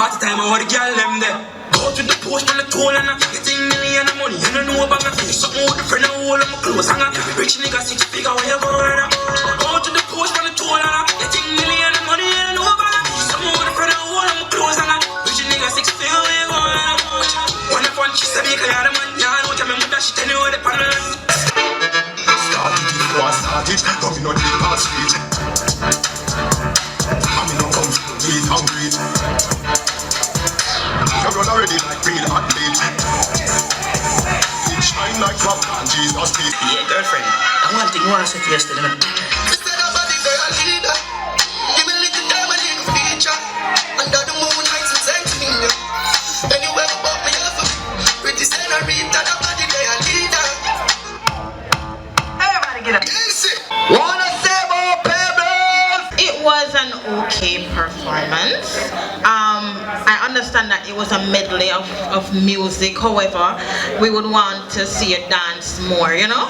Party time, I want the girl them there. Go to the post on the toll and getting million of money. You don't know about me. Something with the friend and all of my clothes. And rich nigga 6 figure where you going. Go to the post on the toll and getting million of money. You don't know about me. Something with the friend and all of my clothes. And rich nigga 6 figure where you going. One of one, she said, make a lot of money. Yeah, I know what I'm with. She tell you what the panel. Started, coming on the past street. I'm in a complete hungry. You run already like real athlete. It shine like rock and Jesus feet. Yeah, girlfriend, I want to say to you yesterday. Instead of body girl a leader, give me a little time and little feature. Under the moonlight, some sense in you. Anywhere about me, love pretty senorita, the body girl a leader. Everybody get up. Wanna say about Pebbles? It was an okay performance. I understand that it was a medley of music. However, we would want to see you dance more, you know?